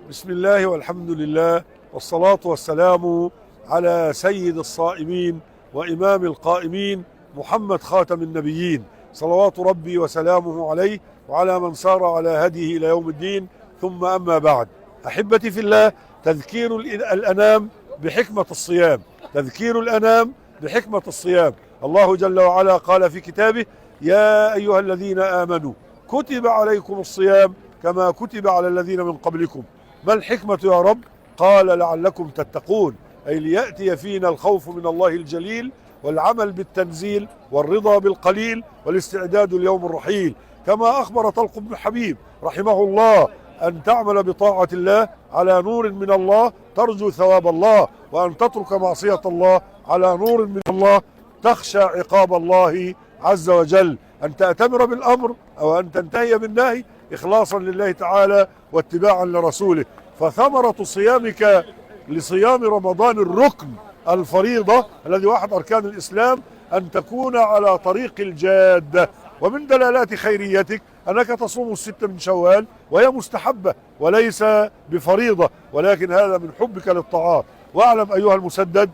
بسم الله والحمد لله والصلاة والسلام على سيد الصائمين وإمام القائمين محمد خاتم النبيين، صلوات ربي وسلامه عليه وعلى من سار على هديه إلى يوم الدين. ثم أما بعد، أحبتي في الله، تذكير الأنام بحكمة الصيام، تذكير الأنام بحكمة الصيام. الله جل وعلا قال في كتابه: يا أيها الذين آمنوا كتب عليكم الصيام كما كتب على الذين من قبلكم. ما الحكمة يا رب؟ قال: لعلكم تتقون، أي ليأتي فينا الخوف من الله الجليل والعمل بالتنزيل والرضا بالقليل والاستعداد ليوم الرحيل. كما أخبر طلق بن حبيب رحمه الله: أن تعمل بطاعة الله على نور من الله ترجو ثواب الله، وأن تترك معصية الله على نور من الله تخشى عقاب الله عز وجل. أن تأتمر بالأمر أو أن تنتهي بالنهي إخلاصا لله تعالى واتباعا لرسوله. فثمرة صيامك لصيام رمضان الركن الفريضة الذي واحد أركان الإسلام أن تكون على طريق الجادة. ومن دلالات خيريتك أنك تصوم الست من شوال، وهي مستحبة وليس بفريضة، ولكن هذا من حبك للطاعات. واعلم أيها المسدد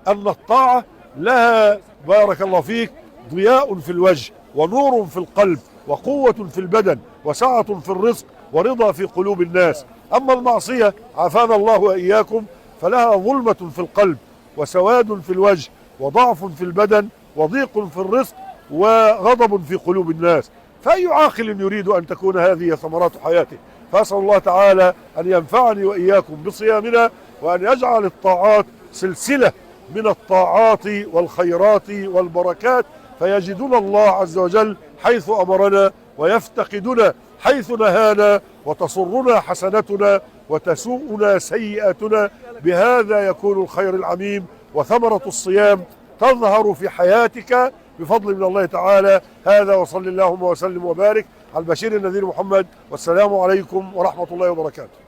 أن الطاعة لها بارك الله فيك ضياء في الوجه ونور في القلب وقوة في البدن وسعة في الرزق ورضا في قلوب الناس. أما المعصية عافانا الله وإياكم فلها ظلمة في القلب وسواد في الوجه وضعف في البدن وضيق في الرزق وغضب في قلوب الناس. فأي عاقل يريد أن تكون هذه ثمرات حياته؟ فأسأل الله تعالى أن ينفعني وإياكم بصيامنا، وأن يجعل الطاعات سلسلة من الطاعات والخيرات والبركات، فيجدنا الله عز وجل حيث أمرنا ويفتقدنا حيث نهانا، وتصرنا حسنتنا وتسوءنا سيئاتنا. بهذا يكون الخير العميم وثمرة الصيام تظهر في حياتك بفضل من الله تعالى. هذا وصل اللهم وسلم وبارك على البشير النذير محمد، والسلام عليكم ورحمة الله وبركاته.